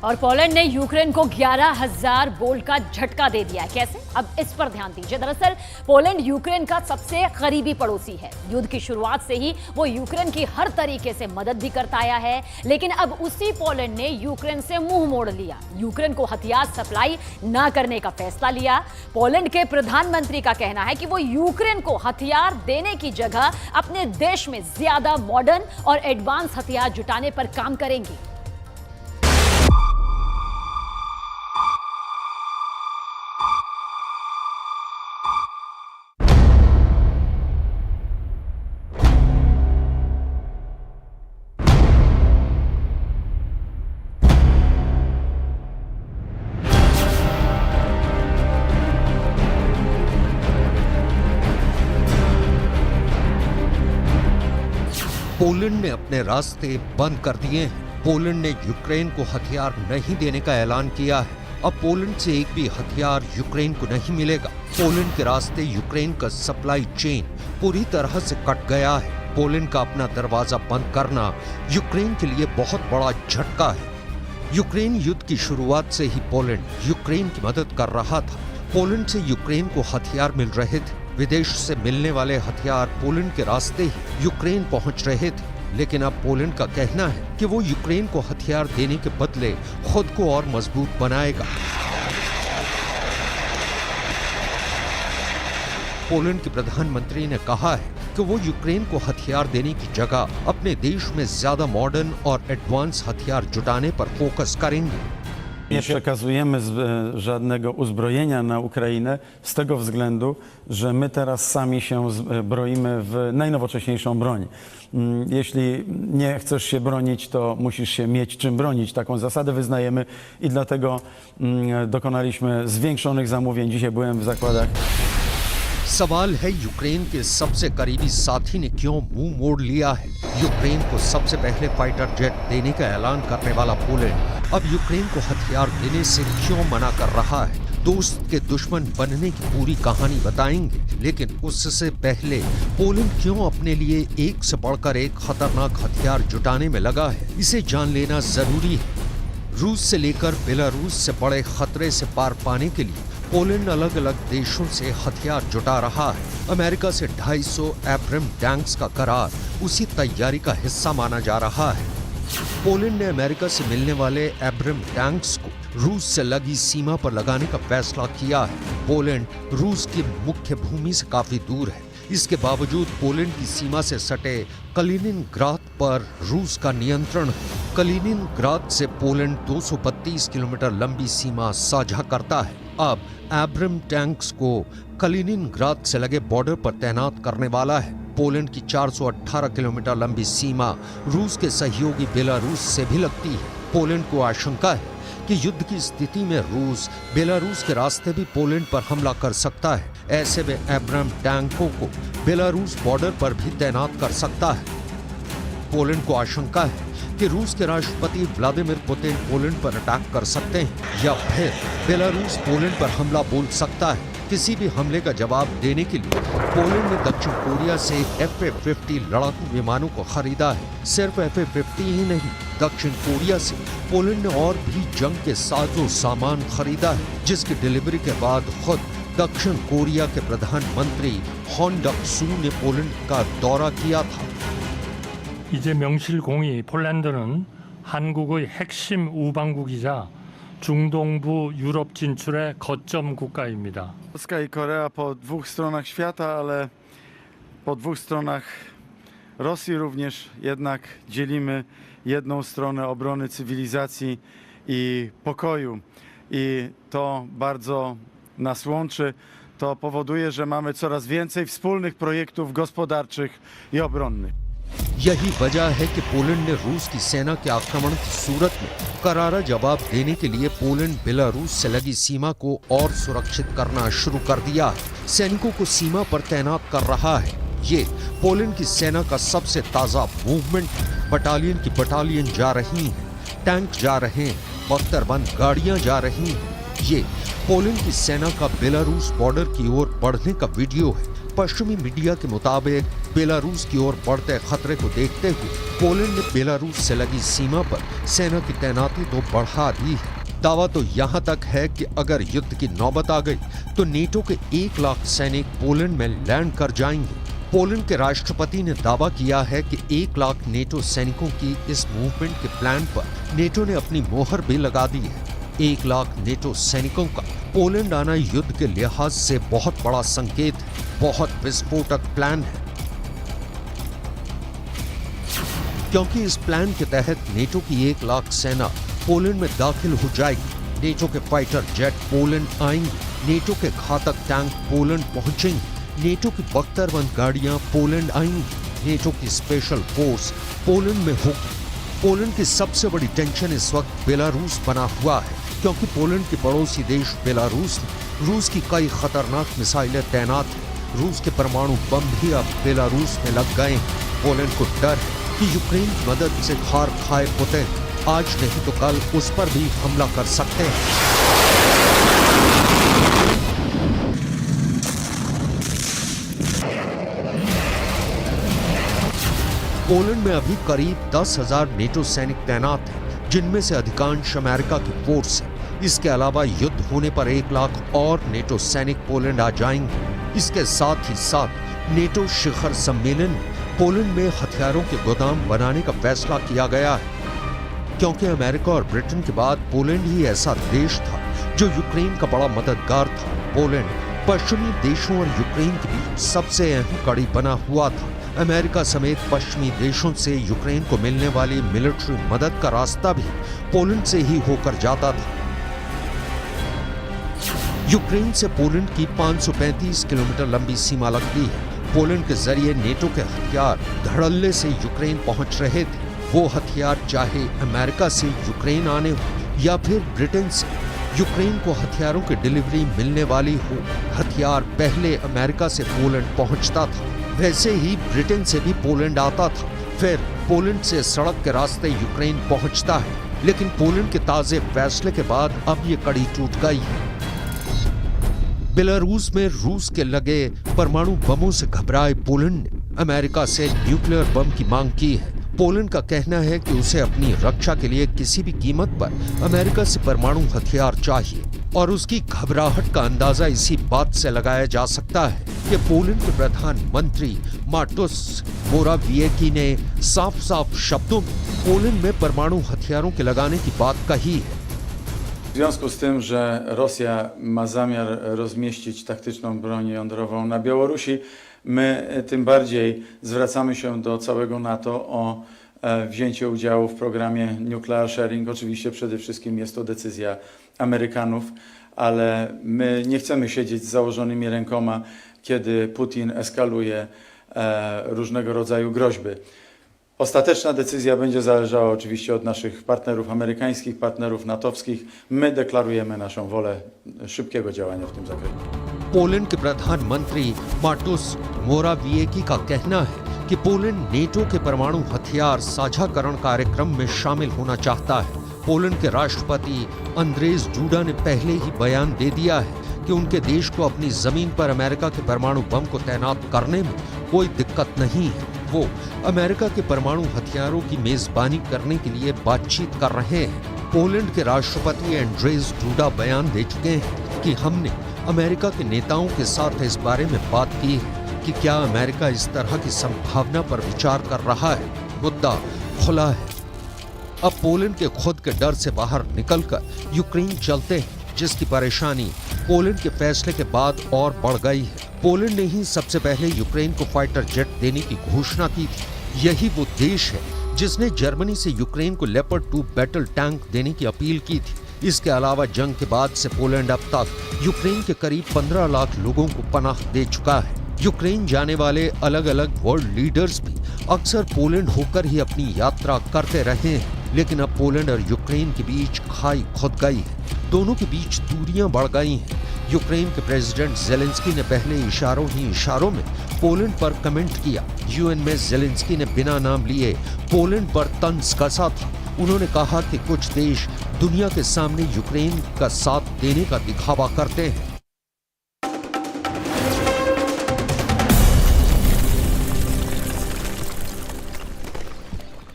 और पोलैंड ने यूक्रेन को 11,000 बोल्ट का झटका दे दिया है। कैसे? अब इस पर ध्यान दीजिए। दरअसल पोलैंड यूक्रेन का सबसे करीबी पड़ोसी है। युद्ध की शुरुआत से ही वो यूक्रेन की हर तरीके से मदद भी करता आया है, लेकिन अब उसी पोलैंड ने यूक्रेन से मुंह मोड़ लिया। यूक्रेन को हथियार सप्लाई ना करने का फैसला लिया। पोलैंड के प्रधानमंत्री का कहना है कि वो यूक्रेन को हथियार देने की जगह अपने देश में ज्यादा मॉडर्न और एडवांस हथियार जुटाने पर काम करेंगे। पोलैंड ने अपने रास्ते बंद कर दिए हैं। पोलैंड ने यूक्रेन को हथियार नहीं देने का ऐलान किया है। अब पोलैंड से एक भी हथियार यूक्रेन को नहीं मिलेगा। पोलैंड के रास्ते यूक्रेन का सप्लाई चेन पूरी तरह से कट गया है। पोलैंड का अपना दरवाजा बंद करना यूक्रेन के लिए बहुत बड़ा झटका है। यूक्रेन युद्ध की शुरुआत से ही पोलैंड यूक्रेन की मदद कर रहा था। पोलैंड से यूक्रेन को हथियार मिल रहे थे। विदेश से मिलने वाले हथियार पोलैंड के रास्ते ही यूक्रेन पहुंच रहे थे। लेकिन अब पोलैंड का कहना है कि वो यूक्रेन को हथियार देने के बदले खुद को और मजबूत बनाएगा। पोलैंड के प्रधानमंत्री ने कहा है कि वो यूक्रेन को हथियार देने की जगह अपने देश में ज्यादा मॉडर्न और एडवांस हथियार जुटाने पर फोकस करेंगे। Nie przekazujemy żadnego uzbrojenia na Ukrainę z tego względu, że my teraz sami się broimy w najnowocześniejszą broń. Jeśli nie chcesz się bronić, to musisz się mieć czym bronić. Taką zasadę wyznajemy i dlatego dokonaliśmy zwiększonych zamówień. Dzisiaj byłem w zakładach. सवाल है Ukraine के सबसे करीबी साथी ने क्यों मुंह मोड़ लिया है। यूक्रेन को सबसे पहले फाइटर जेट देने का ऐलान करने वाला पोलैंड अब यूक्रेन को हथियार देने से क्यों मना कर रहा है। दोस्त के दुश्मन बनने की पूरी कहानी बताएंगे, लेकिन उससे पहले पोलैंड क्यों अपने लिए एक से बढ़कर एक खतरनाक हथियार जुटाने में लगा है, इसे जान लेना जरूरी है। रूस से लेकर बेलारूस से बड़े खतरे से पार पाने के लिए पोलैंड अलग अलग देशों से हथियार जुटा रहा है। अमेरिका से 250 एब्रम टैंक्स का करार उसी तैयारी का हिस्सा माना जा रहा है। पोलैंड ने अमेरिका से मिलने वाले एब्रम टैंक्स को रूस से लगी सीमा पर लगाने का फैसला किया है। पोलैंड रूस की मुख्य भूमि से काफी दूर है। इसके बावजूद पोलैंड की सीमा से सटे कलिनिनग्राद पर रूस का नियंत्रण है। कलिनिनग्राद से पोलैंड 232 किलोमीटर लंबी सीमा साझा करता है। अब एब्रम टैंक्स को कलिनिनग्राद से लगे बॉर्डर पर तैनात करने वाला है। पोलैंड की 418 किलोमीटर लंबी सीमा रूस के सहयोगी बेलारूस से भी लगती है। पोलैंड को आशंका है कि युद्ध की स्थिति में रूस बेलारूस के रास्ते भी पोलैंड पर हमला कर सकता है। ऐसे में एब्रम टैंकों को बेलारूस बॉर्डर पर भी तैनात कर सकता है। पोलैंड को आशंका है कि रूस के राष्ट्रपति व्लादिमीर पुतिन पोलैंड पर अटैक कर सकते हैं या फिर बेलारूस पोलैंड पर हमला बोल सकता है। किसी भी हमले का जवाब देने के लिए पोलैंड ने दक्षिण कोरिया से F-50 लड़ाकू विमानों को खरीदा है। सिर्फ F-50 ही नहीं, दक्षिण कोरिया से पोलैंड ने और भी जंग के साजो सामान खरीदा है, जिसकी डिलीवरी के बाद खुद दक्षिण कोरिया के प्रधानमंत्री हॉन डक-सू ने पोलैंड का दौरा किया था। 이제 명실공히 폴란드는 한국의 핵심 우방국이자 중동부 유럽 진출의 거점 국가입니다. Polska i Korea po dwóch stronach świata, ale po dwóch stronach Rosji również jednak dzielimy jedną stronę obrony cywilizacji i pokoju. I to bardzo nas łączy. To powoduje, że mamy coraz więcej wspólnych projektów gospodarczych i obronnych. यही वजह है कि Poland ने रूस की सेना के आक्रमण की सूरत में करारा जवाब देने के लिए पोलैंड बेलारूस से लगी सीमा को और सुरक्षित करना शुरू कर दिया है। सैनिकों को सीमा पर तैनात कर रहा है। ये पोलैंड की सेना का सबसे ताजा मूवमेंट है। बटालियन की बटालियन जा रही हैं, टैंक जा रहे हैं, बख्तरबंद गाड़ियां जा रही हैं। ये पोलैंड की सेना का बेलारूस बॉर्डर की ओर बढ़ने का वीडियो है। पश्चिमी मीडिया के मुताबिक बेलारूस की ओर बढ़ते खतरे को देखते हुए पोलैंड ने बेलारूस से लगी सीमा पर सेना की तैनाती तो बढ़ा दी है। दावा तो यहाँ तक है कि अगर युद्ध की नौबत आ गई तो नेटो के 1 लाख सैनिक पोलैंड में लैंड कर जाएंगे। पोलैंड के राष्ट्रपति ने दावा किया है कि 1 लाख नेटो सैनिकों की इस मूवमेंट के प्लान पर नेटो ने अपनी मोहर भी लगा दी है। 1 लाख नेटो सैनिकों का पोलैंड आना युद्ध के लिहाज से बहुत बड़ा संकेत है, बहुत विस्फोटक प्लान है, क्योंकि इस प्लान के तहत नेटो की 1 लाख सेना पोलैंड में दाखिल हो जाएगी। नेटो के फाइटर जेट पोलैंड आएंगे, नेटो के घातक टैंक पोलैंड पहुंचेंगे, नेटो की बख्तरबंद गाड़ियां पोलैंड आएंगी, नेटो की स्पेशल फोर्स पोलैंड में होगी। पोलैंड की सबसे बड़ी टेंशन इस वक्त बेलारूस बना हुआ है, क्योंकि पोलैंड के पड़ोसी देश बेलारूस में रूस की कई खतरनाक मिसाइलें तैनात हैं। रूस के परमाणु बम भी अब बेलारूस में लग गए हैं। पोलैंड को डर है कि यूक्रेन की मदद से खार खाए होते हैं, आज नहीं तो कल उस पर भी हमला कर सकते हैं। पोलैंड में अभी करीब 10,000 नेटो सैनिक तैनात हैं, जिनमें से अधिकांश अमेरिका की फोर्स है। इसके अलावा युद्ध होने पर 1 लाख और नेटो सैनिक पोलैंड आ जाएंगे। इसके साथ ही साथ नेटो शिखर सम्मेलन में पोलैंड में हथियारों के गोदाम बनाने का फैसला किया गया है, क्योंकि अमेरिका और ब्रिटेन के बाद पोलैंड ही ऐसा देश था जो यूक्रेन का बड़ा मददगार था। पोलैंड पश्चिमी देशों और यूक्रेन के बीच सबसे अहम कड़ी बना हुआ था। अमेरिका समेत पश्चिमी देशों से यूक्रेन को मिलने वाली मिलिट्री मदद का रास्ता भी पोलैंड से ही होकर जाता था। यूक्रेन से पोलैंड की 535 किलोमीटर लंबी सीमा लगती है। पोलैंड के जरिए नेटो के हथियार धड़ल्ले से यूक्रेन पहुंच रहे थे। वो हथियार चाहे अमेरिका से यूक्रेन आने हो या फिर ब्रिटेन से यूक्रेन को हथियारों की डिलीवरी मिलने वाली हो, हथियार पहले अमेरिका से पोलैंड पहुंचता था। वैसे ही ब्रिटेन से भी पोलैंड आता था, फिर पोलैंड से सड़क के रास्ते यूक्रेन पहुंचता है। लेकिन पोलैंड के ताजे फैसले के बाद अब ये कड़ी टूट गई है। बेलारूस में रूस के लगे परमाणु बमों से घबराए पोलैंड ने अमेरिका से न्यूक्लियर बम की मांग की है। पोलैंड का कहना है कि उसे अपनी रक्षा के लिए किसी भी कीमत पर अमेरिका से परमाणु हथियार चाहिए, और उसकी घबराहट का अंदाजा इसी बात से लगाया जा सकता है कि पोलैंड के प्रधानमंत्री माटोस मोराविएकी ने साफ साफ शब्दों में पोलैंड में परमाणु हथियारों के लगाने की बात कही है। W związku z tym, że Rosja ma zamiar rozmieścić taktyczną broń jądrową na Białorusi, my tym bardziej zwracamy się do całego NATO o wzięcie udziału w programie Nuclear Sharing. Oczywiście przede wszystkim jest to decyzja Amerykanów, ale my nie chcemy siedzieć z założonymi rękoma, kiedy Putin eskaluje różnego rodzaju groźby. Ostateczna decyzja będzie zależała oczywiście od naszych partnerów amerykańskich, partnerów natowskich. My deklarujemy naszą wolę szybkiego działania w tym zakresie. Poland के प्रधानमंत्री Matos मोराविएकी का कहना है कि Poland NATO के परमाणु हथियार साझाकरण कार्यक्रम में शामिल होना चाहता है। पोलैंड के राष्ट्रपति अंद्रेज डूडा ने पहले ही बयान दे दिया है कि उनके देश को अपनी जमीन पर अमेरिका के परमाणु बम को तैनात करने में कोई दिक्कत नहीं है। वो अमेरिका के परमाणु हथियारों की मेजबानी करने के लिए बातचीत कर रहे हैं। पोलैंड के राष्ट्रपति एंड्रेज डूडा बयान दे चुके हैं कि हमने अमेरिका के नेताओं के साथ इस बारे में बात की है कि क्या अमेरिका इस तरह की संभावना पर विचार कर रहा है। मुद्दा खुला है। अब पोलैंड के खुद के डर से बाहर निकलकर यूक्रेन चलते हैं, जिसकी परेशानी पोलैंड के फैसले के बाद और बढ़ गई है। पोलैंड ने ही सबसे पहले यूक्रेन को फाइटर जेट देने की घोषणा की थी। यही वो देश है जिसने जर्मनी से यूक्रेन को लेपर्ड 2 बैटल टैंक देने की अपील की थी। इसके अलावा जंग के बाद से पोलैंड अब तक यूक्रेन के करीब 15 लाख लोगों को पनाह दे चुका है। यूक्रेन जाने वाले अलग अलग वर्ल्ड लीडर्स भी अक्सर पोलैंड होकर ही अपनी यात्रा करते रहे हैं, लेकिन अब पोलैंड और यूक्रेन के बीच खाई खुद गई है। दोनों के बीच दूरियां बढ़ गई हैं। यूक्रेन के प्रेसिडेंट जेलेंस्की ने पहले इशारों में पोलैंड पर कमेंट किया। यूएन में जेलेंस्की ने बिना नाम लिए पोलैंड पर तंज कसा था। उन्होंने कहा कि कुछ देश दुनिया के सामने यूक्रेन का साथ देने का दिखावा करते हैं,